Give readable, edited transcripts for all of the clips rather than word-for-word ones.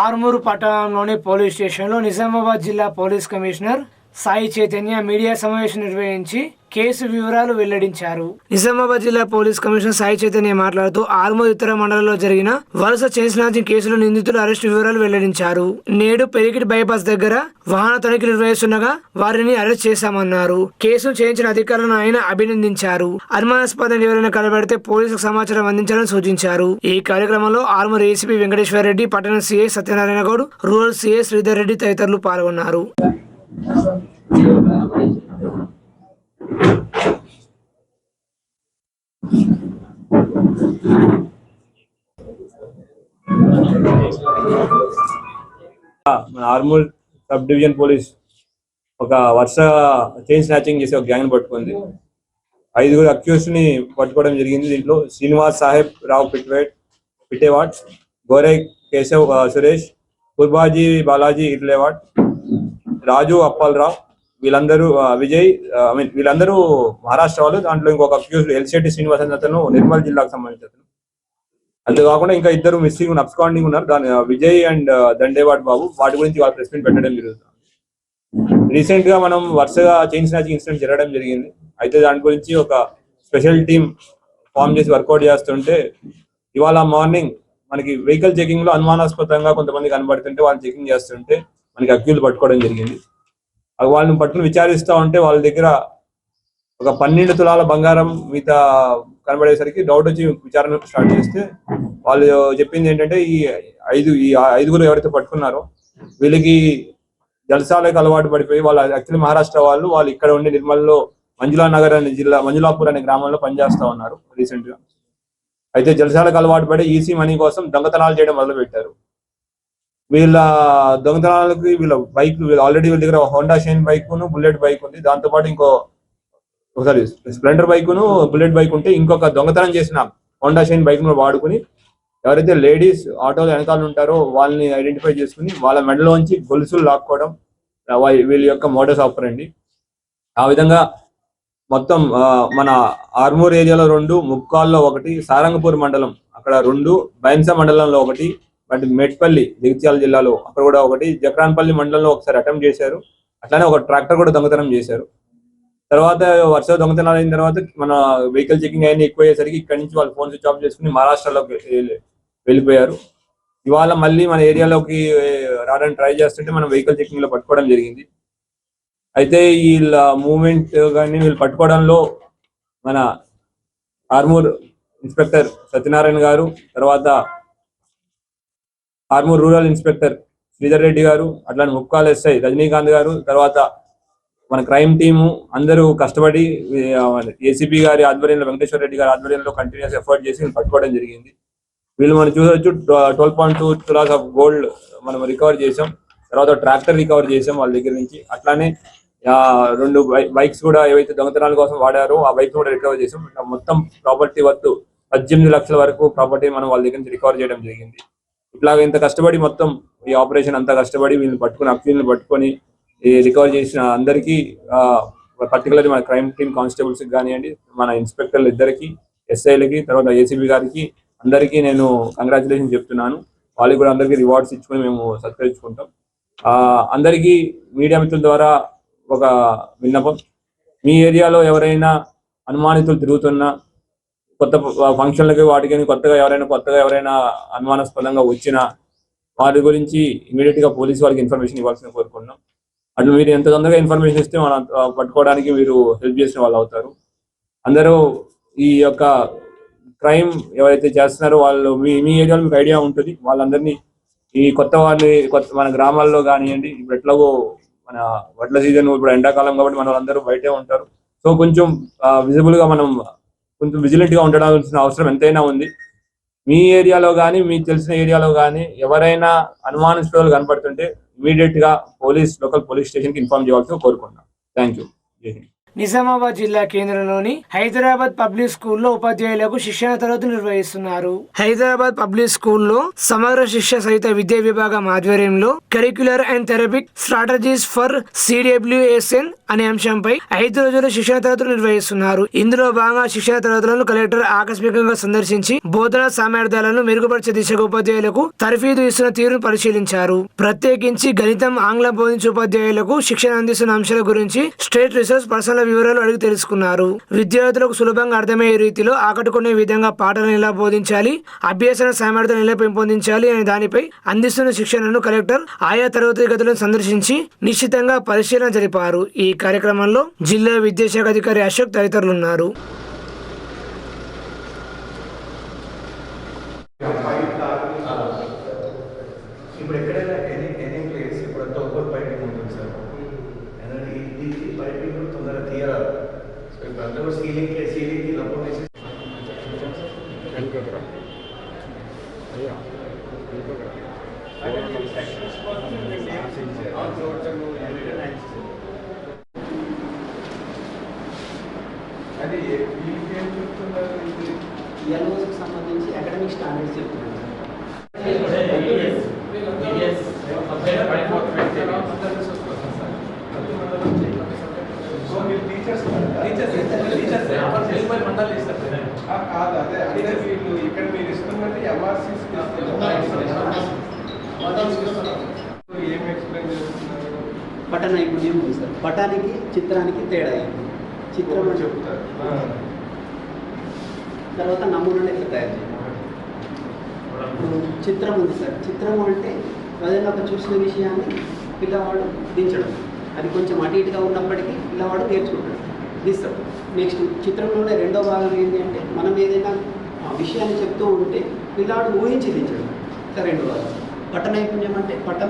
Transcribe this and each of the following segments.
ఆర్మూరు పట్టణంలోని పోలీస్ స్టేషన్లో నిజామాబాద్ జిల్లా police commissioner Sai Chaitanya media సమావేశం నిర్వహించి కేసు వివరాలు వెల్లడించారు. నిజామాబాద్ జిల్లా పోలీస్ కమిషనర్ సాయి చైతన్య మాట్లాడుతూ ఆర్మూరు ఇతర మండలంలో జరిగిన వరుస చైన్ స్నాచింగ్ కేసులో నిందితుల అరెస్టు వివరాలు వెల్లడించారు. నేడు పెరిగిటి బైపాస్ దగ్గర వాహన తనిఖీ నిర్వహిస్తుండగా వారిని అరెస్ట్ చేశామన్నారు. కేసును చేయించిన అధికారులను ఆయన అభినందించారు. అనుమానాస్పదంగా ఎవరైనా కనబడితే పోలీసులకు సమాచారం అందించాలని సూచించారు. ఈ కార్యక్రమంలో ఆర్మూరు ఏసీపీ వెంకటేశ్వర రెడ్డి, పట్టణ CI Satyanarayana Goud, rural CI Sridhar Reddy తదితరులు పాల్గొన్నారు. ఆర్మూర్ సబ్ డివిజన్ పోలీస్ ఒక వరుస చైన్ స్నాచింగ్ చేసి ఒక గ్యాంగ్ పట్టుకుంది. 5 అక్యూస్ ని పట్టుకోవడం జరిగింది. దీంట్లో శ్రీనివాస్ సాహెబ్ రావు పిటేవాడ్, గోరే కేశవ్ సురేష్, కుర్బాజీ బాలాజీ ఇట్లేవాడ్, రాజు అప్పల్రావు, వీళ్ళందరూ విజయ్ వీళ్ళందరూ మహారాష్ట్ర వాళ్ళు. దాంట్లో ఇంకొక అక్యూజ్ ఎల్శెట్టి శ్రీనివాస్ అతను నిర్మల్ జిల్లాకు సంబంధించిన అతను. అంతేకాకుండా ఇంకా 2 మిస్సింగ్ అబ్స్కాండింగ్ ఉన్నారు. దాని విజయ్ అండ్ దండేవాడ్ బాబు. వాటి గురించి వాళ్ళ ప్రెస్ మీట్ పెట్టడం జరుగుతుంది. రీసెంట్ గా మనం వరుసగా చైన్ స్నాచింగ్ ఇన్సిడెంట్ జరగడం జరిగింది. అయితే దాని గురించి ఒక స్పెషల్ టీమ్ ఫామ్ చేసి వర్కౌట్ చేస్తుంటే ఇవాళ మార్నింగ్ మనకి వెహికల్ చెకింగ్ లో అనుమానాస్పదంగా కొంతమంది కనబడుతుంటే వాళ్ళు చెకింగ్ చేస్తుంటే మనకి అక్యూజ్ పట్టుకోవడం జరిగింది. వాళ్ళని పట్టుకుని విచారిస్తూ ఉంటే వాళ్ళ దగ్గర ఒక 12 తులాల బంగారం మిగతా కనబడేసరికి డౌట్ వచ్చి విచారణ స్టార్ట్ చేస్తే వాళ్ళు చెప్పింది ఏంటంటే ఈ ఐదుగురు ఎవరైతే పట్టుకున్నారో వీళ్ళకి జలసాలకు అలవాటు పడిపోయి వాళ్ళు యాక్చువల్లీ మహారాష్ట్ర వాళ్ళు ఇక్కడ ఉండి నిర్మల్లో మంజులానగర్ అనే జిల్లా మంజులాపూర్ అనే గ్రామంలో పనిచేస్తా ఉన్నారు రీసెంట్ గా. అయితే జలసాలకు అలవాటు పడి ఈసీ మనీ కోసం దొంగతనాలు చేయడం మొదలు పెట్టారు. వీళ్ళ దొంగతనాలకి వీళ్ళ ఆల్రెడీ వీళ్ళ దగ్గర హోండా షైన్ బైక్ ను బుల్లెట్ బైక్ ఉంది. దాంతోపాటు ఒకసారి స్ప్లెండర్ బైక్ ను బుల్లెట్ బైక్ ఉంటే ఇంకొక దొంగతనం చేసిన హోండా షైన్ బైక్ ను వాడుకుని ఎవరైతే లేడీస్ ఆటోలు వెనకాల ఉంటారో వాళ్ళని ఐడెంటిఫై చేసుకుని వాళ్ళ మెడలోంచి గొలుసులు లాక్కోవడం వీళ్ళ యొక్క మోడస్ ఆపరండి. ఆ విధంగా మొత్తం మన ఆర్మూర్ ఏరియాలో 2, ముక్కాల్లో 1, సారంగపూర్ మండలం అక్కడ 2, బైన్సా మండలంలో 1, బట్ మెట్పల్లి జగిత్యాల జిల్లాలో అక్కడ కూడా 1, జక్రాన్పల్లి మండలంలో ఒకసారి అటెంప్ట్ చేశారు. అట్లానే ఒక ట్రాక్టర్ కూడా దొంగతనం చేశారు. తర్వాత వరుస దొంగతనాలు అయిన తర్వాత మన వెహికల్ చెకింగ్ అయినా ఎక్కువ అయ్యేసరికి ఇక్కడ నుంచి వాళ్ళు ఫోన్ స్విచ్ ఆఫ్ చేసుకుని మహారాష్ట్రలోకి వెళ్ళిపోయారు. ఇవాళ మళ్ళీ మన ఏరియాలోకి రావడానికి ట్రై చేస్తుంటే మనం వెహికల్ చెకింగ్ లో పట్టుకోవడం జరిగింది. అయితే వీళ్ళ మూవ్మెంట్ కానీ వీళ్ళు పట్టుకోవడంలో మన ఆర్మూర్ ఇన్స్పెక్టర్ సత్యనారాయణ గారు, తర్వాత ఆర్మూర్ రూరల్ ఇన్స్పెక్టర్ శ్రీధర్ రెడ్డి గారు, అట్లానే ముక్కాల్ ఎస్ఐ రజనీకాంత్ గారు, తర్వాత మన క్రైమ్ టీము అందరూ కష్టపడి ఏసీపీ గారి ఆధ్వర్యంలో వెంకటేశ్వర రెడ్డి గారి ఆధ్వర్యంలో కంటిన్యూస్ ఎఫర్ట్ చేసి పట్టుకోవడం జరిగింది. వీళ్ళు మనం చూసొచ్చు 12.2 తులాస్ ఆఫ్ గోల్డ్ మనం రికవర్ చేసాం. తర్వాత ట్రాక్టర్ రికవర్ చేసాం వాళ్ళ దగ్గర నుంచి. అట్లానే 2 బైక్స్ కూడా ఏవైతే దొంగతనాల కోసం వాడారో ఆ బైక్స్ కూడా రికవర్ చేసాం. మొత్తం ప్రాపర్టీ వర్త్ 18 లక్షల వరకు ప్రాపర్టీ మనం వాళ్ళ దగ్గర నుంచి రికవర్ చేయడం జరిగింది. ఇట్లాగ ఇంత కష్టపడి మొత్తం ఈ ఆపరేషన్ అంతా కష్టపడి వీళ్ళని పట్టుకుని అక్యూజ్ని పట్టుకొని రికవర్ చేసిన అందరికీ పర్టికులర్లీ మన క్రైమ్ టీమ్ కానిస్టేబుల్స్ కానివ్వండి, మన ఇన్స్పెక్టర్లు ఇద్దరికి, ఎస్ఐలకి, తర్వాత ఏసీబీ గారికి అందరికీ నేను కంగ్రాచులేషన్ చెప్తున్నాను. వాళ్ళకి కూడా అందరికీ రివార్డ్స్ ఇచ్చుకొని మేము సత్కరించుకుంటాం. అందరికీ మీడియా మిత్రుల ద్వారా ఒక విన్నపం, మీ ఏరియాలో ఎవరైనా అనుమానితులు తిరుగుతున్నా, కొత్త ఫంక్షన్లకి వాటికి కొత్తగా ఎవరైనా అనుమానాస్పదంగా వచ్చినా వాటి గురించి ఇమీడియట్ గా పోలీసు వాళ్ళకి ఇన్ఫర్మేషన్ ఇవ్వాల్సిన కోరుకుంటున్నాం. అటు మీరు ఎంత తొందరగా ఇన్ఫర్మేషన్ ఇస్తే మనం పట్టుకోవడానికి మీరు హెల్ప్ చేసిన వాళ్ళు అవుతారు. అందరూ ఈ యొక్క క్రైమ్ ఎవరైతే చేస్తున్నారో వాళ్ళు మీ ఏరియాలో మీకు ఐడియా ఉంటుంది. వాళ్ళందరినీ ఈ మన గ్రామాల్లో కానివ్వండి, ఇప్పుడు ఎట్లాగో మన వడ్ల సీజన్, ఇప్పుడు ఎండాకాలం కాబట్టి మన వాళ్ళందరూ బయటే ఉంటారు. సో కొంచెం విజిబుల్ గా మనం కొంచెం విజిలెంట్ గా ఉండాల్సిన అవసరం ఎంతైనా ఉంది. మీ ఏరియాలో కానీ మీకు తెలిసిన ఏరియాలో కానీ ఎవరైనా అనుమానాస్పదాలు కనపడుతుంటే ఇమీడియట్ గా లోకల్ పోలీస్ స్టేషన్ కి ఇన్ఫార్మ్ చేయాల్సి కోరుకుంటున్నాం. Thank you. నిజామాబాద్ జిల్లా కేంద్రంలోని హైదరాబాద్ పబ్లిక్ స్కూల్లో ఉపాధ్యాయులకు శిక్షణ తరగతులు నిర్వహిస్తున్నారు. హైదరాబాద్ పబ్లిక్ స్కూల్లో సమగ్ర శిక్ష సహిత విద్యా విభాగం ఆధ్వర్యంలో curricular and therapeutic strategies for CWSN అనే అంశంపై 5 రోజుల శిక్షణ తరగతులు నిర్వహిస్తున్నారు. ఇందులో భాగంగా శిక్షణ తరగతులను కలెక్టర్ ఆకస్మికంగా సందర్శించి బోధనా సామర్థ్యాలను మెరుగుపరిచే దిశగా ఉపాధ్యాయులకు తర్ఫీదు ఇస్తున్న తీరును పరిశీలించారు. ప్రత్యేకించి గణితం, ఆంగ్లం బోధించే ఉపాధ్యాయులకు శిక్షణ అందిస్తున్న అంశాల గురించి స్టేట్ రిసోర్స్ పర్సన్ల వివరాలు అడిగి తెలుసుకున్నారు. విద్యార్థులకు సులభంగా అర్థమయ్యే రీతిలో ఆకట్టుకునే విధంగా పాఠాలను ఎలా బోధించాలి, అభ్యసన సామర్థ్యాలను ఎలా పెంపొందించాలి అనే దానిపై అందిస్తున్న శిక్షణను కలెక్టర్ ఆయా తరగతి గదులను సందర్శించి నిశ్చితంగా పరిశీలన జరిపారు. ఈ కార్యక్రమంలో జిల్లా విద్యాశాఖ అధికారి అశోక్ తదితరులున్నారు. ఇప్పుడు ఎక్కడైనా ఎనీ ప్లేస్ ఇప్పుడు తోపూర్ పైపింగ్ ఉంటుంది సార్, ఇది పైపింగ్ కూడా తొందరగా తీయరాదు. సో ఇప్పుడు అందరూ సీలింగ్కి లపోట్ వేసి అది ఏం చెప్తున్నారు, ఎల్ఓసికి సంబంధించి అకాడమిక్ స్టాండర్డ్స్ చెప్తున్నాను. కాదు అదే అంటే వీళ్ళు ఇక్కడ మీరు ఇస్తున్నది MRCs ఏం ఎక్స్ప్లెయిన్ చేస్తున్నారు? పట నైపుణ్యం ఉంది సార్. పటానికి చిత్రానికి తేడా అయింది. చిత్రం చెప్తారు. తర్వాత నమూనాలు ఎట్లా తయారు చేయాలి. ఇప్పుడు చిత్రం ఉంది సార్. చిత్రం అంటే ప్రజలు ఒక చూసిన విషయాన్ని పిల్లవాడు దించడం, అది కొంచెం అటు ఇటుగా ఉన్నప్పటికీ పిల్లవాడు నేర్చుకుంటాడు, దిస్తాడు. నెక్స్ట్ చిత్రంలోనే రెండో భాగం ఏంటి అంటే మనం ఏదైనా విషయాన్ని చెప్తూ ఉంటే పిల్లవాడు ఊహించి దించడం. ఇంకా రెండో భాగం పట నైపుణ్యం అంటే పటం.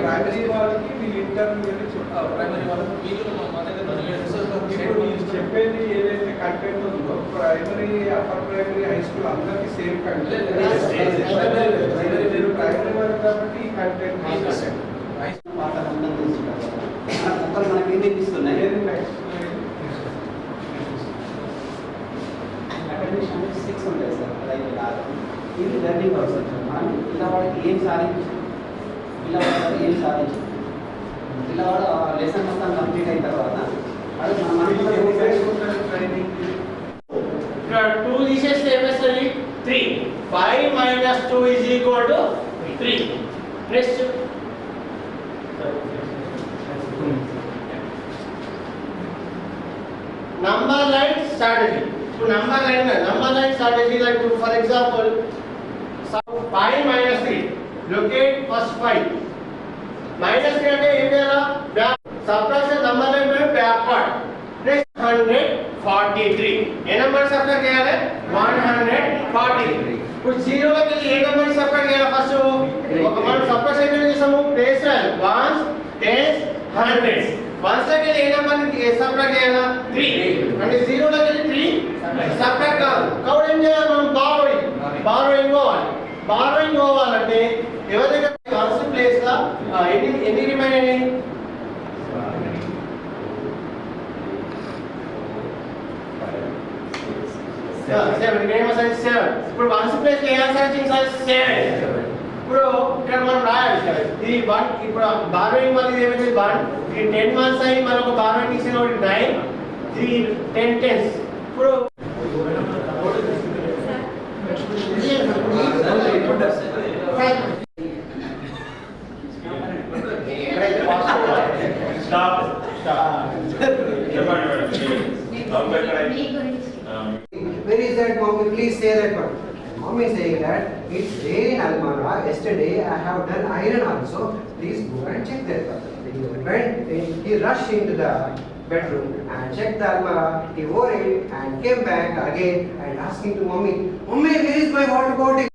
ప్రైమరీ వాళ్ళకి వీళ్ళు ఇంటర్మీడియట్ చెప్తారు. ప్రైమరీ వాళ్ళకి ఇప్పుడు చెప్పేది ఏదైతే కంటెంట్ ఉందో primary, upper primary, high school అందరికీ సేమ్ కంటెంట్. ప్రైమరీ వాళ్ళు కాబట్టి ఈ కంటెంట్ మొక్కలు మనకి ఏం నేర్పిస్తున్నాయి. అకాడమిక్ 6 ఉంటాయి సార్. ఇది లెర్నింగ్ వర్క్స్ అంటారు. మనం పిల్లవాడికి ఏం సాధించాలి, పిల్లవాడు ఏం సాధించాలి, పిల్లవాడు లెసన్ మొత్తం కంప్లీట్ అయిన తర్వాత అది Here 2 తీసేస్తే ఏమొస్తుంది 3. 5 minus 2 is equal to 3. Next. Number line strategy. So number line strategy like for example 5 minus 3. Locate first 5. Minus 3 అంటే ఏం చేయాలా? Subtraction number line में backward. Next 143. ఏ నెంబర్ సబ్ట్రాక్ట్ చేయాలి? 143. ఇప్పుడు 0 లోకి ఏ నెంబర్ సబ్ట్రాక్ట్ చేయాలి? ఫస్ట్ ఒక మనం సబ్ట్రాక్షన్ ఎక్కడ చేసాము? Place value 1s 10s 100s. 1s లోకి ఏ నెంబర్ సబ్ట్రాక్ట్ చేయాలి? 3. అంటే 0 లోకి 3 సబ్ట్రాక్ట్ కాదు. కాబట్టి ఏం చేయాలి? మనం బారోయింగ్ పోవాలంటే ఎవరి దగ్గర వన్స్ ప్లేస్ లా ఎన్ని రిమైన్ అయినాయి? 7. ఇప్పుడు వన్స్ ప్లేస్ ఏ ఆన్సర్ వచ్చింది సార్? 7. ఇప్పుడు ఇక్కడ మనం రాయాలి ఇది 1. ఇప్పుడు బారోయింగ్ వల్ల ఇది ఏమైంది 1. ఇది 10 మంత్స్ అయ్యి మనం ఒక బారోయింగ్ తీసిన 9. ఇది 10 10s. ఇప్పుడు Where is that, mommy? Please say that one. Mommy is saying that it's rain Almara. Yesterday I have done iron also. Please go and check that one. Right? He rushed into the bedroom and checked the Almara. He wore it and came back again and asking to mommy, "Mommy, where is my water bottle?"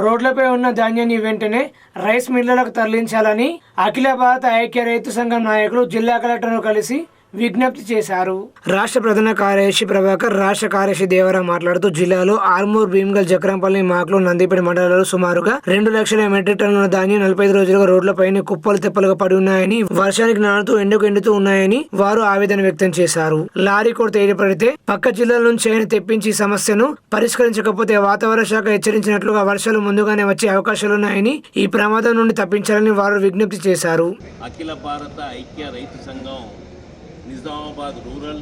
రోడ్లపై ఉన్న ధాన్యాన్ని వెంటనే rice మిల్లులకు తరలించాలని అఖిల భారత ఐక్య రైతు సంఘం నాయకులు జిల్లా కలెక్టర్ను కలిసి విజ్ఞప్తి చేశారు. రాష్ట్ర ప్రధాన కార్యదర్శి ప్రభాకర్, రాష్ట్ర కార్యదర్శి దేవరా మాట్లాడుతూ జిల్లాలో ఆర్మూర్, భీమ్గల్, జక్రంపల్లి, మాక్లు, నందిపేట మండలాల్లో సుమారుగా 2 లక్షల మెట్రిక్ టన్నుల ధాన్యం 45 రోజులుగా రోడ్లపైన కుప్పలు తెప్పలుగా పడి ఉన్నాయని, వర్షానికి నానుతూ ఎండుతూ ఉన్నాయని వారు ఆవేదన వ్యక్తం చేశారు. లారీ కూడా తేలిపడితే పక్క జిల్లాల నుంచి ఆయన తెప్పించి సమస్యను పరిష్కరించకపోతే వాతావరణ శాఖ హెచ్చరించినట్లుగా వర్షాలు ముందుగానే వచ్చే అవకాశాలున్నాయని, ఈ ప్రమాదం నుండి తప్పించాలని వారు విజ్ఞప్తి చేశారు. అఖిల భారత ఐక్య రైతు సంఘం నిజామాబాద్ రూరల్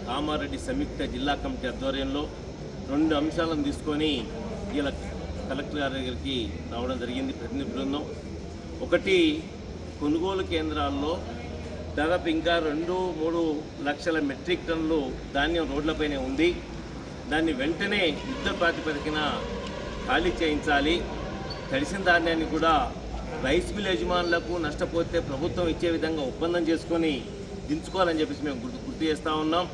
కామారెడ్డి సంయుక్త జిల్లా కమిటీ ఆధ్వర్యంలో 2 అంశాలను తీసుకొని ఇలా కలెక్టర్ గారి దగ్గరికి రావడం జరిగింది. ప్రతినిధి బృందం ఒకటి, కొనుగోలు కేంద్రాల్లో దాదాపు ఇంకా 2-3 లక్షల మెట్రిక్ టన్నులు ధాన్యం రోడ్లపైనే ఉంది. దాన్ని వెంటనే యుద్ధ ప్రాతిపదికన ఖాళీ చేయించాలి. తడిసిన ధాన్యాన్ని కూడా రైస్ మిల్ యజమానులకు నష్టపోతే ప్రభుత్వం ఇచ్చే విధంగా ఒప్పందం చేసుకొని దించుకోవాలని చెప్పేసి మేము గుర్తు చేస్తూ ఉన్నాం.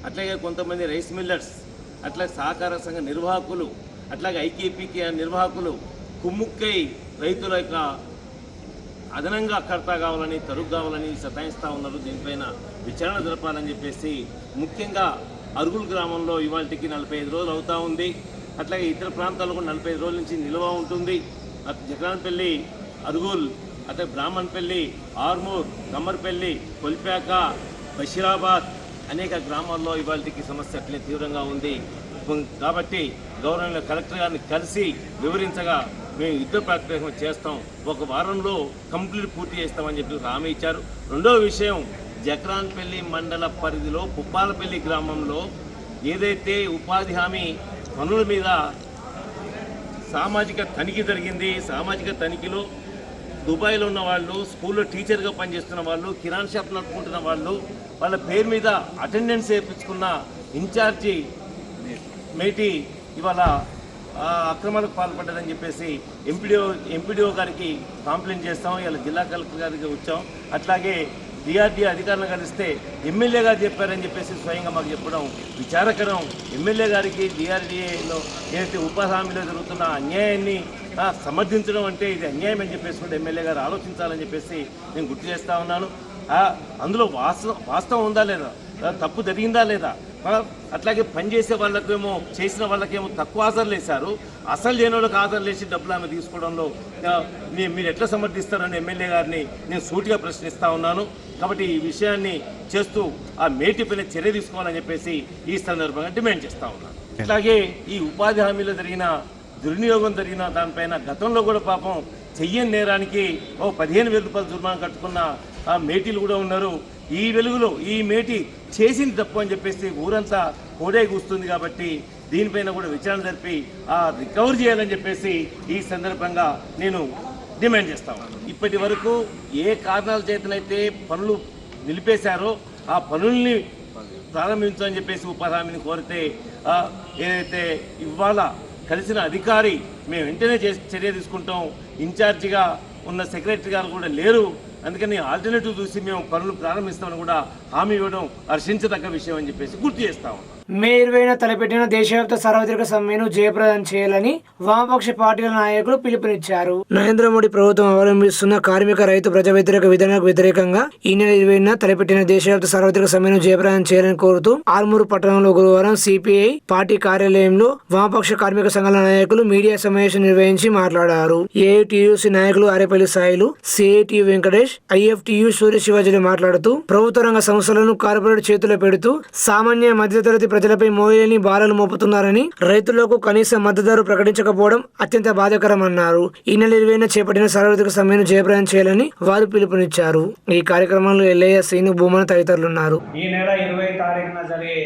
అట్లాగే కొంతమంది రైస్ మిల్లర్స్, అట్లాగే సహకార సంఘ నిర్వాహకులు, అట్లాగే ఐకేపీకి నిర్వాహకులు కుమ్ముక్కై రైతుల యొక్క అదనంగా కర్త కావాలని, తరుగు కావాలని సతాయిస్తూ ఉన్నారు. దీనిపైన విచారణ జరపాలని చెప్పేసి, ముఖ్యంగా అరుగుల్ గ్రామంలో ఇవాళకి 45 రోజులు అవుతూ ఉంది. అట్లాగే ఇతర ప్రాంతాల్లో కూడా 45 రోజుల నుంచి నిల్వ ఉంటుంది. జగరాన్పల్లి, అరుగుల్, అదే బ్రాహ్మణపల్లి, ఆర్మూర్, కమ్మర్పల్లి, కొల్పాక, బషీరాబాద్ అనేక గ్రామాల్లో ఇవాళకి సమస్య అట్లే తీవ్రంగా ఉంది. కాబట్టి గౌరవనీయ కలెక్టర్ గారిని కలిసి వివరించగా మేము యుద్ధ ప్రాతిపదికన చేస్తాం, 1 వారంలో కంప్లీట్ పూర్తి చేస్తామని చెప్పి హామీ ఇచ్చారు. రెండో విషయం, జక్రాన్పల్లి మండల పరిధిలో పుప్పాలపల్లి గ్రామంలో ఏదైతే ఉపాధి హామీ పనుల మీద సామాజిక తనిఖీ జరిగింది. సామాజిక తనిఖీలో దుబాయ్లో ఉన్న వాళ్ళు, స్కూల్లో టీచర్గా పనిచేస్తున్న వాళ్ళు, కిరాణా షాప్ నడుపుకుంటున్న వాళ్ళు, వాళ్ళ పేరు మీద అటెండెన్స్ వేయించుకున్న ఇన్ఛార్జి మేటి ఇవాళ అక్రమాలకు పాల్పడ్డదని చెప్పేసి ఎంపీడీఓ గారికి కంప్లైంట్ చేస్తాం. ఇలా జిల్లా కలెక్టర్ గారికి వచ్చాం. అట్లాగే డిఆర్డీ అధికారులను కలిస్తే ఎమ్మెల్యే గారు చెప్పారని చెప్పేసి స్వయంగా మాకు చెప్పడం విచారకరం. ఎమ్మెల్యే గారికి డిఆర్డీఏలో ఏదైతే ఉపాధి హామీలో జరుగుతున్న అన్యాయాన్ని సమర్థించడం అంటే ఇది అన్యాయం అని చెప్పేసి కూడా ఎమ్మెల్యే గారు ఆలోచించాలని చెప్పేసి నేను గుర్తు చేస్తూ ఉన్నాను. అందులో వాస్తవం ఉందా లేదా, తప్పు జరిగిందా లేదా, అట్లాగే పనిచేసే వాళ్ళకేమో చేసిన వాళ్ళకేమో తక్కువ ఆధార్లు వేశారు, అసలు లేని వాళ్ళకి ఆధార్లు వేసి డబ్బులు ఆమె తీసుకోవడంలో మీరు ఎట్లా సమర్థిస్తారని ఎమ్మెల్యే గారిని నేను సూటిగా ప్రశ్నిస్తూ ఉన్నాను. కాబట్టి ఈ విషయాన్ని చేస్తూ ఆ మేటిపైన చర్య తీసుకోవాలని చెప్పేసి ఈ సందర్భంగా డిమాండ్ చేస్తూ ఉన్నాను. అట్లాగే ఈ ఉపాధి హామీలో జరిగిన దుర్వినియోగం జరిగిన దానిపైన గతంలో కూడా పాపం చెయ్యని నేరానికి 15,000 రూపాయలు జుర్మానా కట్టుకున్న ఆ మేటీలు కూడా ఉన్నారు. ఈ వెలుగులో ఈ మేటి చేసింది తప్పు అని చెప్పేసి ఊరంతా కోడే కూస్తుంది. కాబట్టి దీనిపైన కూడా విచారణ జరిపి రికవర్ చేయాలని చెప్పేసి ఈ సందర్భంగా నేను డిమాండ్ చేస్తాను. ఇప్పటి వరకు ఏ కారణాల చేతనైతే పనులు నిలిపేశారో ఆ పనుల్ని ప్రారంభించని చెప్పేసి ఉపాధి హామీని కోరితే ఏదైతే ఇవాళ కలిసిన అధికారి మేము వెంటనే చర్య తీసుకుంటాం, ఇన్ఛార్జిగా ఉన్న సెక్రటరీ గారు కూడా లేరు, అందుకని ఆల్టర్నేటివ్ చూసి మేము పనులు ప్రారంభిస్తామని కూడా హామీ ఇవ్వడం హర్షించదగ్గ విషయం అని చెప్పేసి గుర్తు చేస్తాము. మే 20న తలపెట్టిన దేశవ్యాప్త సార్వత్రిక సమ్మెను జయప్రదం చేయాలని వామపక్ష పార్టీల నాయకులు పిలుపునిచ్చారు. నరేంద్ర మోడీ ప్రభుత్వం అవలంబిస్తున్న కార్మిక, రైతు, ప్రజా వ్యతిరేక విధానాలకు వ్యతిరేకంగా ఈ నెల 20న తలపెట్టిన దేశవ్యాప్త సార్వత్రిక సమ్మెను జయప్రదం చేయాలని కోరుతూ ఆర్మూరు పట్టణంలో గురువారం సిపిఐ పార్టీ కార్యాలయంలో వామపక్ష కార్మిక సంఘాల నాయకులు మీడియా సమావేశం నిర్వహించి మాట్లాడారు. ఏఐటియుసి నాయకులు ఆరేపల్లి సాయిలు, సిఐటియు వెంకటేష్, ఐఎఫ్టియు సూర్య శివాజీలు మాట్లాడుతూ ప్రభుత్వ రంగ సంస్థలను కార్పొరేట్ చేతిలో పెడుతూ సామాన్య మధ్యతరగతి ప్రజలపై మోయలేని భారాలు మోపుతున్నారని, రైతులకు కనీస మద్దతు ధర ప్రకటించకపోవడం అత్యంత బాధాకరమన్నారు. ఈ నెల 20న చేపట్టిన సార్వత్రిక సమ్మెను జయప్రదం చేయాలని వారు పిలుపునిచ్చారు. ఈ కార్యక్రమంలో ఎల్లయ్య, శ్రీను, భూమన తదితరులున్నారు. ఈ నెల 20 తారీఖున జరిగే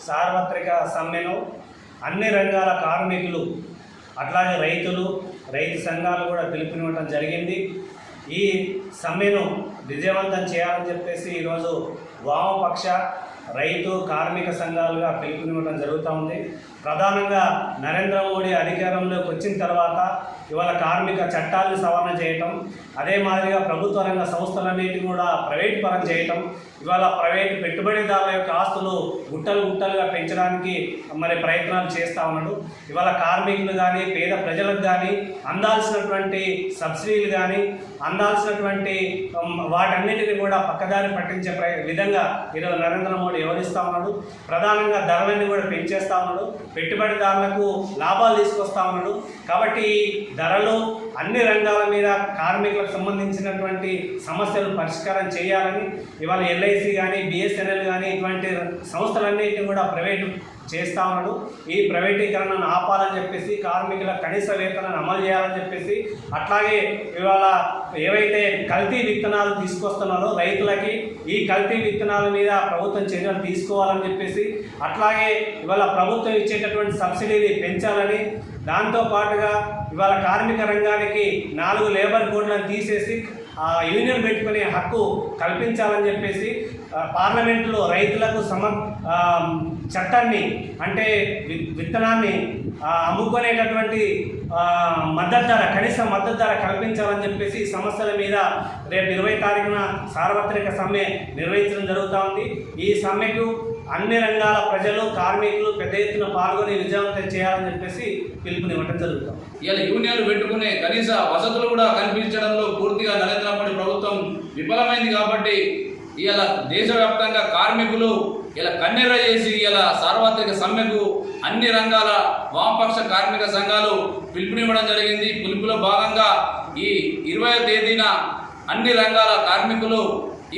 సార్వత్రిక సమ్మెను అన్ని రంగాల కార్మికులు, అట్లాగే రైతులు, రైతు సంఘాలు కూడా పిలుపునివ్వడం జరిగింది. ఈ సమ్మెను విజయవంతం చేయాలని చెప్పేసి ఈరోజు వామపక్ష, రైతు, కార్మిక సంఘాలుగా పిలుపునివ్వడం జరుగుతూ ఉంది. ప్రధానంగా నరేంద్ర మోడీ అధికారంలోకి వచ్చిన తర్వాత ఇవాళ కార్మిక చట్టాలను సవరణ చేయటం, అదే మాదిరిగా ప్రభుత్వ రంగ సంస్థలన్నిటిని కూడా ప్రైవేట్ పరం చేయటం, ఇవాళ ప్రైవేట్ పెట్టుబడిదారుల యొక్క ఆస్తులు గుట్టలుగా పెంచడానికి మరి ప్రయత్నాలు చేస్తూ ఉన్నాడు. ఇవాళ కార్మికులు కానీ పేద ప్రజలకు కానీ అందాల్సినటువంటి సబ్సిడీలు కానీ అందాల్సినటువంటి వాటన్నిటిని కూడా పక్కదారి పట్టించే విధంగా ఈరోజు నరేంద్ర మోడీ వ్యవహరిస్తూ ఉన్నాడు. ప్రధానంగా ధరలన్నీ కూడా పెంచేస్తూ ఉన్నాడు, పెట్టుబడిదారులకు లాభాలు తీసుకొస్తా ఉన్నాడు. కాబట్టి ధరలు అన్ని రంగాల మీద కార్మికులకు సంబంధించినటువంటి సమస్యలు పరిష్కారం చేయాలని ఇవాళ ఎల్ఐసి కానీ బిఎస్ఎన్ఎల్ కానీ ఇటువంటి సంస్థలన్నింటినీ కూడా ప్రైవేటు చేస్తూ ఉన్నాడు. ఈ ప్రైవేటీకరణను ఆపాలని చెప్పేసి, కార్మికుల కనీస వేతనాన్ని అమలు చేయాలని చెప్పేసి, అట్లాగే ఇవాళ ఏవైతే కల్తీ విత్తనాలు తీసుకొస్తున్నారో రైతులకి ఈ కల్తీ విత్తనాల మీద ప్రభుత్వం చర్యలు తీసుకోవాలని చెప్పేసి, అట్లాగే ఇవాళ ప్రభుత్వం ఇచ్చేటటువంటి సబ్సిడీని పెంచాలని, దాంతోపాటుగా ఇవాళ కార్మిక రంగానికి 4 లేబర్ కోడ్లను తీసేసి యూనియన్ పెట్టుకునే హక్కు కల్పించాలని చెప్పేసి పార్లమెంటులో రైతులకు చట్టాన్ని అంటే విత్తనాన్ని అమ్ముకునేటటువంటి మద్దతు ధర, కనీస మద్దతు ధర కల్పించాలని చెప్పేసి ఈ సమస్యల మీద రేపు 20 తారీఖున సార్వత్రిక సమ్మె నిర్వహించడం జరుగుతూ ఉంది. ఈ సమ్మెకు అన్ని రంగాల ప్రజలు, కార్మికులు పెద్ద ఎత్తున పాల్గొని విజయవంతం చేయాలని చెప్పేసి పిలుపునివ్వడం జరుగుతుంది. ఇలా యూనియన్లు పెట్టుకునే కనీస వసతులు కూడా కల్పించడంలో పూర్తిగా నరేంద్ర మోడీ ప్రభుత్వం విఫలమైంది. కాబట్టి ఇలా దేశవ్యాప్తంగా కార్మికులు ఇలా కన్నెర్ర చేసి ఇలా సార్వత్రిక సమ్మెకు అన్ని రంగాల వామపక్ష కార్మిక సంఘాలు పిలుపునివ్వడం జరిగింది. పిలుపులో భాగంగా ఈ 20వ తేదీన అన్ని రంగాల కార్మికులు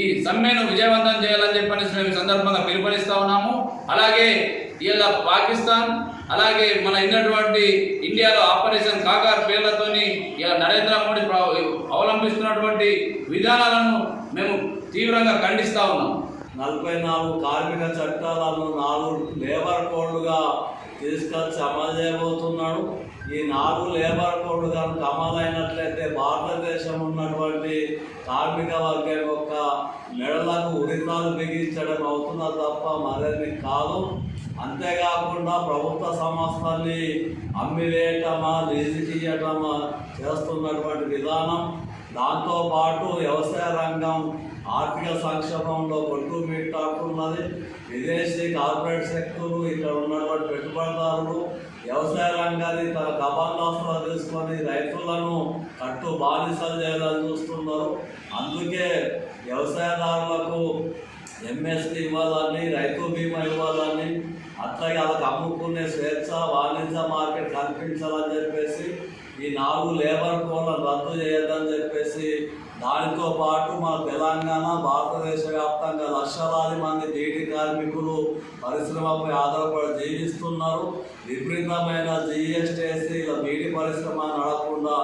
ఈ సమ్మెను విజయవంతం చేయాలని చెప్పని మేము సందర్భంగా పిలుపునిస్తా ఉన్నాము. అలాగే ఇలా పాకిస్తాన్, అలాగే మన ఉన్నటువంటి ఇండియాలో ఆపరేషన్ కాకార్ పేర్లతోని ఇలా నరేంద్ర మోడీ అవలంబిస్తున్నటువంటి విధానాలను మేము తీవ్రంగా ఖండిస్తూ ఉన్నాం. 44 కార్మిక చట్టాలను 4 లేబర్ కోడ్లుగా తీసుకొచ్చి అమలు చేయబోతున్నాడు. ఈ 4 లేబర్ కోడ్లు కనుక అమలు అయినట్లయితే భారతదేశం ఉన్నటువంటి కార్మిక వర్గం యొక్క మెడలకు ఉరితాలు బిగించడం అవుతున్నది తప్ప మరేమి కాదు. అంతేకాకుండా ప్రభుత్వ సంస్థల్ని అమ్మివేయటమా, లీజుకి ఇవ్వటమా చేస్తున్నటువంటి విధానం, దాంతోపాటు వ్యవసాయ రంగం ఆర్థిక సంక్షోభంలో కొట్టుమిట్టాడుతున్నది. విదేశీ కార్పొరేట్ శక్తులు, ఇక్కడ ఉన్నటువంటి పెట్టుబడిదారులు వ్యవసాయ రంగాన్ని తన కబంధాస్తులు తీసుకొని రైతులను కట్టు బానిసలు చేయాలని చూస్తున్నారు. అందుకే వ్యవసాయదారులకు ఎంఎస్పీ ఇవ్వాలని, రైతు బీమా ఇవ్వాలని, అట్లాగే వాళ్ళకి అమ్ముకునే స్వేచ్ఛ వాణిజ్య మార్కెట్ కల్పించాలని చెప్పేసి ఈ 4 లేబర్ కోడ్లను రద్దు చేయొద్దని చెప్పేసి, దానితో పాటు మన తెలంగాణ భారతదేశ వ్యాప్తంగా లక్షలాది మంది బీడీ కార్మికులు పరిశ్రమపై ఆధారపడి జీవిస్తున్నారు. విపరీతమైన జిఎస్టీ ఇలా బీడీ పరిశ్రమ నడకుండా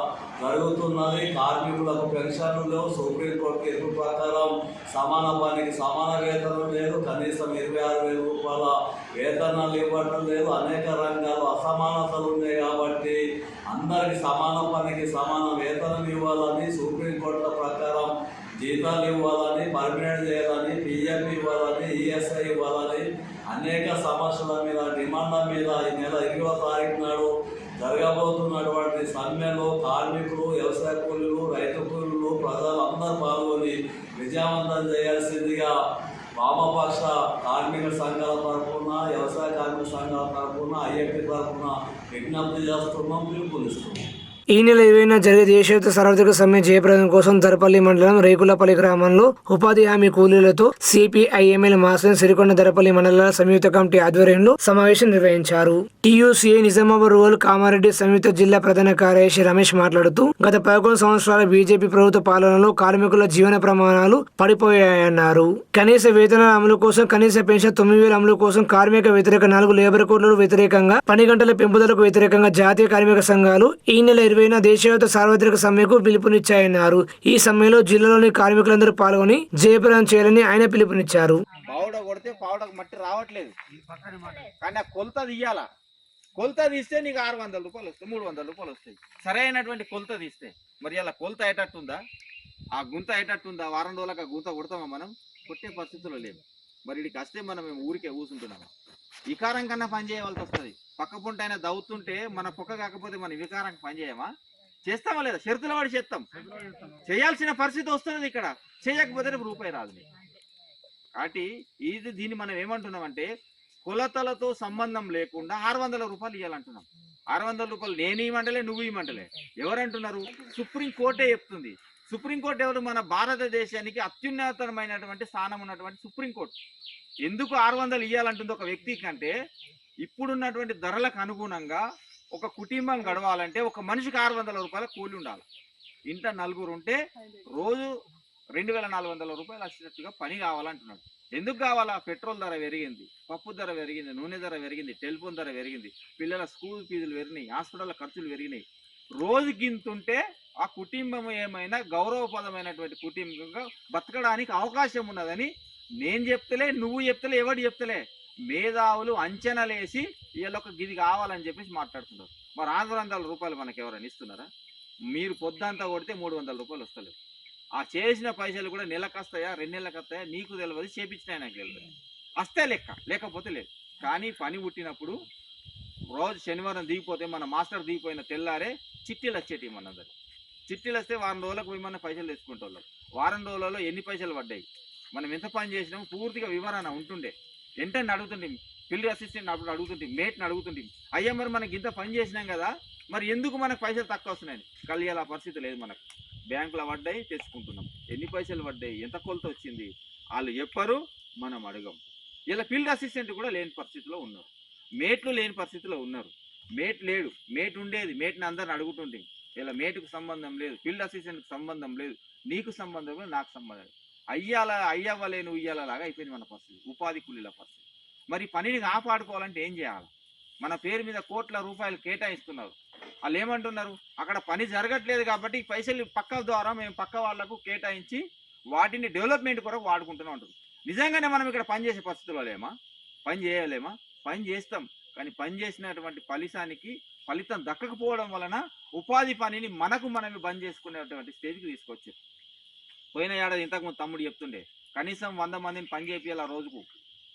జరుగుతున్నది. కార్మికులకు పెన్షన్లు లేవు. సుప్రీంకోర్టు తీర్పు ప్రకారం సమాన పనికి సమాన వేతనం లేదు. కనీసం 26,000 రూపాయల వేతనాలు ఇవ్వటం లేదు. అనేక రంగాలు అసమానతలు ఉన్నాయి. కాబట్టి అందరికి సమాన పనికి సమాన వేతనం ఇవ్వాలని, సుప్రీంకోర్టుల ప్రకారం జీతాలు ఇవ్వాలని, పర్మినెంట్ చేయాలని, పిఎఫ్ ఇవ్వాలని, ఈఎస్ఐ ఇవ్వాలని అనేక సమస్యల మీద, డిమాండ్ల మీద ఈ నెల 20వ తారీఖు నాడు జరగబోతున్నటువంటి సమ్మెలో కార్మికులు, వ్యవసాయ కూలీలు, రైతు కూలీలు, ప్రజలందరూ పాల్గొని విజయవంతం చేయాల్సిందిగా వామపక్ష కార్మిక సంఘాల తరఫున, వ్యవసాయ కార్మిక సంఘాల తరఫున, ఐఎఫ్టి తరఫున విజ్ఞప్తి చేస్తున్నాం, పిలుపునిస్తున్నాం. ఈ నెల 20న జరిగే దేశవ్యాప్త సార్వత్రిక సమ్మె జయప్రదం కోసం దరపల్లి మండలం రేకులపల్లి గ్రామంలో ఉపాధి హామీ కూలీలతో సిపిఐఎంఎల్ మాసం సిరికొండ దరపల్లి మండలాల సంయుక్త కమిటీ ఆధ్వర్యంలో సమావేశం నిర్వహించారు. టీయూసీఏ నిజామాబాద్ రూరల్ కామారెడ్డి సంయుక్త జిల్లా ప్రధాన కార్యదర్శి రమేష్ మాట్లాడుతూ గత 11 సంవత్సరాల బీజేపీ ప్రభుత్వ పాలనలో కార్మికుల జీవన ప్రమాణాలు పడిపోయాయన్నారు. కనీస వేతనాల అమలు కోసం, కనీస పెన్షన్ 9,000 అమలు కోసం, కార్మిక వ్యతిరేక 4 లేబర్ కోడ్లకు వ్యతిరేకంగా, పని గంటల పెంపుదలకు వ్యతిరేకంగా జాతీయ కార్మిక సంఘాలు ఈ నెల 20న దేశవ్యాప్త సార్వత్రిక సమ్మెకు పిలుపునిచ్చాయన్నారు. ఈ సమ్మెలో జిల్లాలోని కార్మికులందరూ పాల్గొని జయప్రదం చేయాలని ఆయన పిలుపునిచ్చారు. పావుడ కొడితే పావుడకు మట్టి రావట్లేదు, కానీ ఆ కొలత తీయాలా. కొలత తీస్తే నీకు 600 రూపాయలు వస్తాయి, 300 రూపాయలు వస్తాయి. సరైనటువంటి కొలత తీస్తే మరి అలా కొలత అయ్యేటట్టుందా, ఆ గుంత అయ్యేటట్టుందా? వారం రోజులకు ఆ గుంత కొడతామా? మనం కొట్టే పరిస్థితుల్లో లేదు. మరి ఇక్కడికి వస్తే మనం ఊరికే కూర్చుంటున్నాము. వికారం కన్నా పని చేయవలసి వస్తుంది. పక్క పొంట అయినా దవ్వుతుంటే మన పొక్క కాకపోతే మన వికారానికి పని చేయమా? చేస్తామా లేదా? షరతుల వాడి చేస్తాం, చేయాల్సిన పరిస్థితి వస్తున్నది. ఇక్కడ చేయకపోతే రూపాయి రాదు. కాబట్టి దీన్ని మనం ఏమంటున్నామంటే కొలతలతో సంబంధం లేకుండా 600 రూపాయలు ఇవ్వాలంటున్నాం. 600 రూపాయలు నేను ఇవ్వమంటలే, నువ్వు ఇవ్వమంటలే. ఎవరంటున్నారు? సుప్రీంకోర్టే చెప్తుంది. సుప్రీంకోర్టు ఎవరు? మన భారతదేశానికి అత్యున్నతమైనటువంటి స్థానం ఉన్నటువంటి సుప్రీంకోర్టు. ఎందుకు 600 ఇవ్వాలంటుంది ఒక వ్యక్తి కంటే? ఇప్పుడున్నటువంటి ధరలకు అనుగుణంగా ఒక కుటుంబం గడవాలంటే ఒక మనిషికి 600 రూపాయల కూలి ఉండాలి. ఇంట నలుగురు ఉంటే రోజు 2400 రూపాయలు వచ్చినట్టుగా పని కావాలంటున్నాడు. ఎందుకు కావాలా? పెట్రోల్ ధర పెరిగింది, పప్పు ధర పెరిగింది, నూనె ధర పెరిగింది, టెలిఫోన్ ధర పెరిగింది, పిల్లల స్కూల్ ఫీజులు పెరిగినాయి, హాస్పిటల్ ఖర్చులు పెరిగినాయి. రోజుకింతుంటే ఆ కుటుంబం ఏమైనా గౌరవపదమైనటువంటి కుటుంబంగా బతకడానికి అవకాశం ఉన్నదని నేను చెప్తలే, నువ్వు చెప్తలే, ఎవడు చెప్తలే. మేధావులు అంచనాలేసి వీళ్ళ ఒక గిది కావాలని చెప్పేసి మాట్లాడుతున్నారు. మరి 600 రూపాయలు మనకు ఎవరైనా ఇస్తున్నారా? మీరు పొద్దంతా కొడితే 300 రూపాయలు వస్తలేవు. ఆ చేసిన పైసలు కూడా నెలకు వస్తాయా, 2 నెలలకు వస్తాయా నీకు తెలియదు, చేపించినా నాకు తెలియదు. వస్తే లెక్క, లేకపోతే లేదు. కానీ పని పుట్టినప్పుడు రోజు శనివారం దిగిపోతే మన మాస్టర్ దిగిపోయిన తెల్లారే చిట్టీలు వచ్చేటి. మనందరు చిట్టీలు వస్తే వారం రోజులకు పోయి మన పైసలు తెచ్చుకుంటే వాళ్ళం. వారం రోజులలో ఎన్ని పైసలు పడ్డాయి, మనం ఎంత పని చేసినాము పూర్తిగా వివరణ ఉంటుండే. వెంటనే అడుగుతుంటే ఫీల్డ్ అసిస్టెంట్ అప్పుడు అడుగుతుంటే, మేట్ని అడుగుతుంటే, అయ్యా మరి మనకి ఇంత పని చేసినాం కదా, మరి ఎందుకు మనకు పైసలు తక్కువ వస్తున్నాయి? కలియాల పరిస్థితి లేదు. మనకు బ్యాంకులో పడ్డాయి, తెచ్చుకుంటున్నాం. ఎన్ని పైసలు పడ్డాయి, ఎంత కొలత వచ్చింది వాళ్ళు చెప్పరు, మనం అడగం. ఇలా ఫీల్డ్ అసిస్టెంట్ కూడా లేని పరిస్థితిలో ఉన్నారు, మేట్లు లేని పరిస్థితిలో ఉన్నారు. మేట్ లేడు, మేట్ ఉండేది, మేట్ని అందరిని అడుగుతుంటే ఇలా మేటుకు సంబంధం లేదు, ఫీల్డ్ అసిస్టెంట్కి సంబంధం లేదు, నీకు సంబంధం లేదు, నాకు సంబంధం లేదు. అయ్యవ్వలేను ఉయ్యాలలాగా అయిపోయింది మన పరిస్థితి, ఉపాధి కూలీల పరిస్థితి. మరి పనిని కాపాడుకోవాలంటే ఏం చేయాలి? మన పేరు మీద కోట్ల రూపాయలు కేటాయిస్తున్నారు. వాళ్ళు ఏమంటున్నారు? అక్కడ పని జరగట్లేదు కాబట్టి పైసలు పక్క ద్వారా మేము పక్క వాళ్లకు కేటాయించి వాటిని డెవలప్మెంట్ కొరకు వాడుకుంటున్నాం అంటారు. నిజంగానే మనం ఇక్కడ పని చేసే పరిస్థితుల్లో లేమా? పని చేయలేమా? పని చేస్తాం, కానీ పని చేసినటువంటి ఫలితం దక్కకపోవడం వలన ఉపాధి పనిని మనమే బంద్ చేసుకునేటువంటి స్టేజ్కి తీసుకొచ్చారు. పోయిన ఏడాది ఇంతకుముందు తమ్ముడు చెప్తుండే కనీసం 100 మందిని పని చేయాలి రోజుకు,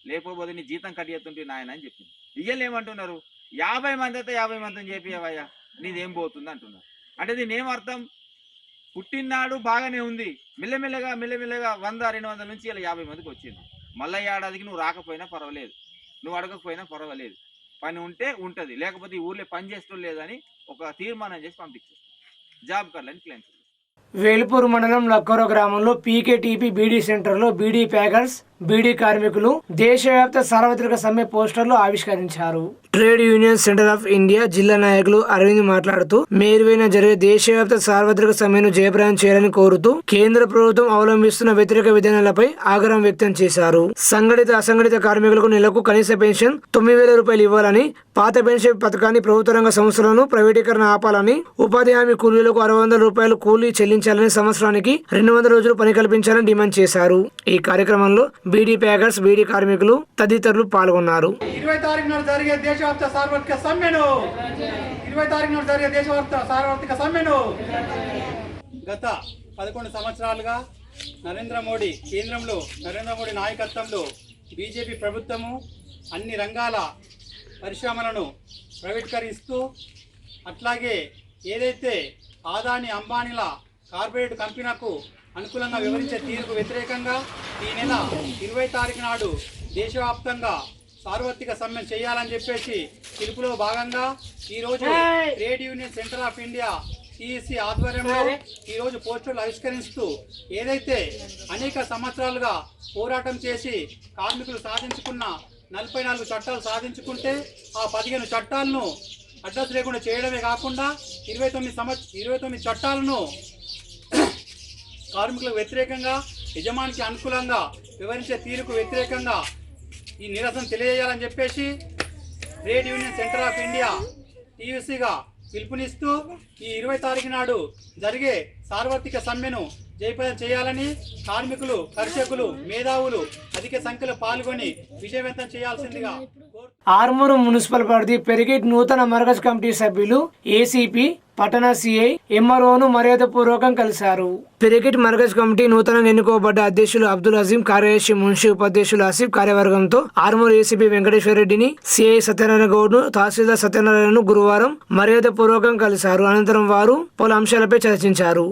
లేకపోతే నీ జీతం కట్ చేస్తుంటే నాయన అని చెప్పింది. ఇయ్యలు ఏమంటున్నారు? 50 మంది అయితే 50 మందిని చేపియవయ్యా, నీదేం పోతుంది అంటున్నారు. అంటే దీని ఏమర్థం? పుట్టినాడు బాగానే ఉంది, మెల్లమెల్లగా 100-200 నుంచి ఇలా 50 మందికి వచ్చింది. మళ్ళీ ఏడాదికి నువ్వు రాకపోయినా పర్వాలేదు, నువ్వు అడగకపోయినా పర్వాలేదు, పని ఉంటే ఉంటుంది, లేకపోతే ఈ ఊర్లో పని చేస్తూ లేదని ఒక తీర్మానం చేసి పంపించేస్తాం. జాబ్ కార్డులని క్లెయిమ్. వేల్పూర్ మండలం లక్కోర గ్రామంలో పీకేటీపీ బీడీ సెంటర్లో బీడీ ప్యాకర్స్, బీడీ కార్మికులు దేశవ్యాప్త సార్వత్రిక సమ్మె పోస్టర్లు ఆవిష్కరించారు. Trade union centre of India జిల్లా నాయకులు అరవింద్ మాట్లాడుతూ మేరువైన జరిగే దేశవ్యాప్త సార్వత్రిక సమ్మెను జయప్రదం చేయాలని కోరుతూ కేంద్ర ప్రభుత్వం అవలంబిస్తున్న వ్యతిరేక విధానాలపై ఆగ్రహం వ్యక్తం చేశారు. సంఘటిత అసంఘటిత కార్మికులకు నెలకు కనీస పెన్షన్ 9,000 రూపాయలు ఇవ్వాలని, పాత పెన్షన్ పథకాన్ని ప్రభుత్వ రంగ సంస్థలను ప్రైవేటీకరణ ఆపాలని, ఉపాధి హామీ కూలీలకు 600 రూపాయలు కూలీ చెల్లించాలని, సంవత్సరానికి 200 రోజులు పని కల్పించాలని డిమాండ్ చేశారు. ఈ కార్యక్రమంలో బీడీ ప్యాకర్స్, బీడీ కార్మికులు తదితరులు పాల్గొన్నారు. 20 తారీఖు నాడు జరిగే దేశవ్యాప్త సార్వత్రిక సమ్మెను, 20 తారీఖు నాడు జరిగే దేశవ్యాప్త సార్వత్రిక సమ్మెను గత 11 సంవత్సరాలుగా నరేంద్ర మోడీ కేంద్రంలో నరేంద్ర మోడీ నాయకత్వంలో బీజేపీ ప్రభుత్వము అన్ని రంగాల పరిశ్రమలను ప్రైవేటీకరిస్తూ, అట్లాగే ఏదైతే ఆదాని అంబానీల కార్పొరేట్ కంపెనీలకు అనుకూలంగా వివరించే తీరుకు వ్యతిరేకంగా ఈ నెల 20 తారీఖు నాడు దేశవ్యాప్తంగా సార్వత్రిక సమ్మె చేయాలని చెప్పేసి పిలుపులో భాగంగా ఈరోజు trade union centre of India TEC ఆధ్వర్యంలో ఈరోజు పోస్టర్లు ఆవిష్కరిస్తూ ఏదైతే అనేక సంవత్సరాలుగా పోరాటం చేసి కార్మికులు సాధించుకున్న 44 చట్టాలు సాధించుకుంటే ఆ 15 చట్టాలను అడ్రస్ లేకుండా చేయడమే కాకుండా 29 చట్టాలను కార్మికులకు వ్యతిరేకంగా, యజమానికి అనుకూలంగా వివరించే తీరుకు వ్యతిరేకంగా ఈ నిరసన తెలియజేయాలని చెప్పేసి trade union centre of India టీయూసీగా పిలుపునిస్తూ ఈ 20 తారీఖు నాడు జరిగే సార్వత్రిక సమ్మెను జయప్రదం చేయాలని కార్మికులు, కర్షకులు, మేధావులు అధిక సంఖ్యలో పాల్గొని విజయవంతం చేయాల్సిందిగా ఆర్మూరు మున్సిపల్ పరిధి పెరిగేట్ నూతన మర్కజ్ కమిటీ సభ్యులు ఏసీపీ పట్టణ సిఐ ఎంఆర్ఓను మర్యాదపూర్వకం కలిశారు. పెరిగేట్ మర్కజ్ కమిటీ నూతనంగా ఎన్నుకోబడ్డ అధ్యక్షులు అబ్దుల్ అజీం, కార్యదర్శి మున్షి, ఉపాధ్యక్షులు ఆసిఫ్ కార్యవర్గంతో ఆర్మూరు ఏసీపీ వెంకటేశ్వర రెడ్డిని, సిఐ సత్యనారాయణ గౌడ్ను, తహసీల్దార్ సత్యనారాయణను గురువారం మర్యాదపూర్వకం కలిశారు. అనంతరం వారు పలు అంశాలపై చర్చించారు.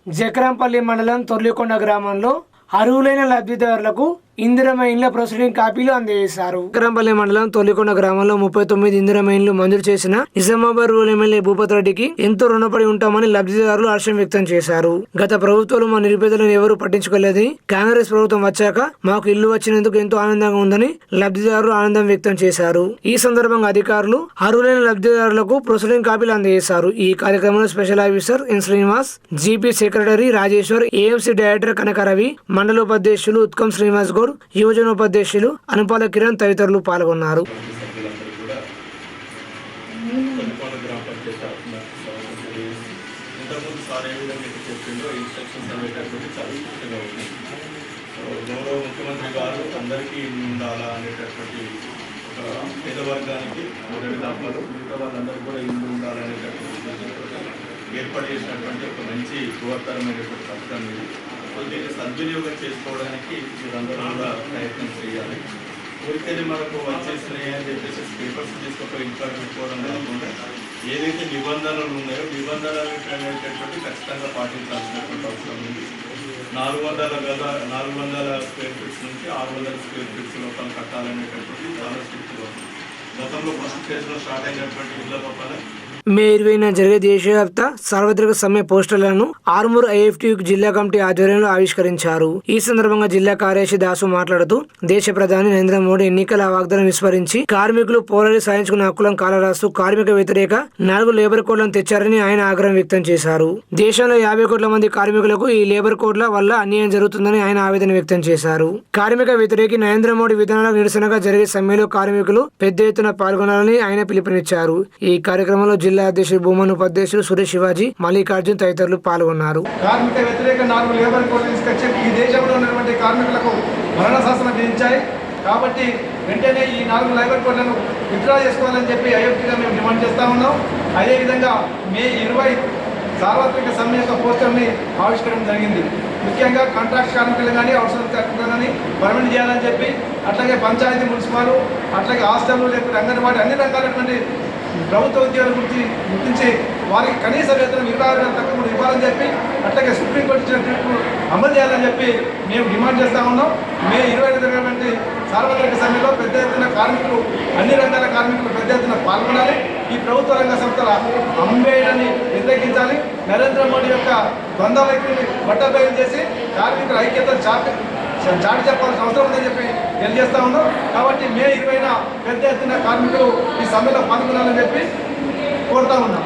జక్రాంపల్లి మండలం తొర్లికొండ గ్రామంలో అర్హులైన లబ్ధిదారులకు ఇందిరమ్మ ఇండ్ల ప్రొసీడింగ్ కాపీలు అందజేశారు. జక్రాంపల్లి మండలం తొర్లికొండ గ్రామంలో 39 ఇందిరమ్మ ఇండ్లు మంజూరు చేసిన నిజామాబాద్ రూరల్ ఎమ్మెల్యే భూపతి రెడ్డికి ఎంతో రుణపడి ఉంటామని లబ్ధిదారులు హర్షం వ్యక్తం చేశారు. గత ప్రభుత్వాలు మా నిరుపేదలను ఎవరూ పట్టించుకోలేదని, కాంగ్రెస్ ప్రభుత్వం వచ్చాక మాకు ఇల్లు వచ్చినందుకు ఎంతో ఆనందంగా ఉందని లబ్ధిదారులు ఆనందం వ్యక్తం చేశారు. ఈ సందర్భంగా అధికారులు అర్హులైన లబ్ధిదారులకు ప్రొసీడింగ్ కాపీలు అందజేశారు. ఈ కార్యక్రమంలో special officer N Srinivas, GP secretary Rajeshwar, AMC director Kanakaravi, మండల ఉపాధ్యక్షులు ఉత్కమ్ శ్రీనివాస్ గౌడ్, యువజన ఉపాధ్యక్షులు అనుపాల కిరణ్ తదితరులు పాల్గొన్నారు. గౌరవ ముఖ్యమంత్రి గారు అందరికీ ఇల్లు ఉండాలా అనేటటువంటి పేదవర్గానికి మొదటి దాఖలు, మిగతా వాళ్ళందరికీ కూడా ఇల్లు ఉండాలనేటటువంటి ఏర్పాటు చేసినటువంటి ఒక మంచి బృహత్తరమైనటువంటి పథకం ఇది. దీన్ని సద్వినియోగం చేసుకోవడానికి మీరందరూ కూడా ప్రయత్నం చేయాలి. ఊరికేది మనకు వచ్చేసినాయి అని చెప్పేసి పేపర్స్ తీసుకొని ఇంట్లో పెట్టుకోవడం కాకుండా ఏదైతే నిబంధనలు ఉన్నాయో నిబంధనలు అనేటటువంటి ఖచ్చితంగా పాటించాల్సినటువంటి అవసరం ఉంది. 400 స్క్వేర్ ఫీట్స్ నుంచి 600 స్క్వేర్ ఫీట్స్ లోపల కట్టాలనేటటువంటి చాలా స్ట్రిక్ట్గా ఉంది. గతంలో ఫస్ట్ ఫేజ్లో స్టార్ట్ అయినటువంటి ఇళ్ల పక్కన మే 20న జరిగే దేశవ్యాప్త సార్వత్రిక సమ్మె పోస్టర్లను ఆర్మూర్ ఐఎఫ్టీ జిల్లా కమిటీ ఆధ్వర్యంలో ఆవిష్కరించారు. ఈ సందర్భంగా జిల్లా కార్యదర్శి దాసు మాట్లాడుతూ దేశ ప్రధాని నరేంద్ర మోడీ ఎన్నికల వాగ్దానం విస్మరించి కార్మికులు పోరాడి సాధించుకున్న హక్కులను కాలరాస్తూ కార్మిక వ్యతిరేక 4 లేబర్ కోడ్లను తెచ్చారని ఆయన ఆగ్రహం వ్యక్తం చేశారు. దేశంలో 50 కోట్ల మంది కార్మికులకు ఈ లేబర్ కోడ్ల వల్ల అన్యాయం జరుగుతుందని ఆయన ఆవేదన వ్యక్తం చేశారు. కార్మిక వ్యతిరేకి నరేంద్ర మోడీ విధానాలకు నిరసనగా జరిగే సమ్మెలో కార్మికులు పెద్ద ఎత్తున పాల్గొనాలని ఆయన పిలుపునిచ్చారు. ఈ కార్యక్రమంలో జిల్లా అధ్యక్షుడు భూమన్, ఉపాధ్యక్షుడు సురేష్ శివాజీ, మల్లికార్జున్ తదితరులు పాల్గొన్నారు. కార్మిక వ్యతిరేక 4 లేబర్ కోడ్లు తీసుకొచ్చి ఈ దేశంలో ఉన్నటువంటి కార్మికులకు మరణ శాసనం విధించాయి. కాబట్టి వెంటనే ఈ 4 లేబర్ కోడ్లను విత్డ్రా చేసుకోవాలని చెప్పి ఐఎఫ్టీగా మేము డిమాండ్ చేస్తూ ఉన్నాం. అదేవిధంగా మే 20 సార్వత్రిక సమ్మె యొక్క పోస్టర్ని ఆవిష్కరించడం జరిగింది. ముఖ్యంగా కాంట్రాక్ట్ కార్మికులు కానీ అవుట్సోర్స్ కార్మికులు కానీ పర్మనెంట్ చేయాలని చెప్పి, అట్లాగే పంచాయతీ, మున్సిపాలు, అట్లాగే హాస్టల్, లేకపోతే అంగన్వాడీ అన్ని రకాలైనటువంటి ప్రభుత్వ ఉద్యోగాల గుర్తించి వారికి కనీస వేతనం 26,000 తక్కువ ఇవ్వాలని చెప్పి, అట్లాగే సుప్రీంకోర్టు ఇచ్చిన తీర్పు అమలు చేయాలని చెప్పి మేము డిమాండ్ చేస్తూ ఉన్నాం. మే 20 జరిగినటువంటి సార్వత్రిక సమ్మెలో పెద్ద ఎత్తున కార్మికులు, అన్ని రంగాల కార్మికులు పెద్ద ఎత్తున పాల్గొనాలి. ఈ ప్రభుత్వ రంగ సంస్థల అమ్మేయడాన్ని వ్యతిరేకించాలి. నరేంద్ర మోడీ యొక్క ద్వంద్వలకి బట్టబయలు చేసి కార్మికుల ఐక్యతను చాటి చెప్పాల్సిన అవసరం ఉందని చెప్పి తెలియజేస్తా ఉన్నాం. కాబట్టి మే 20న పెద్ద ఎత్తున కార్మికులు ఈ సమ్మెలో పాల్గొనాలని చెప్పి కోరుతా ఉన్నాం.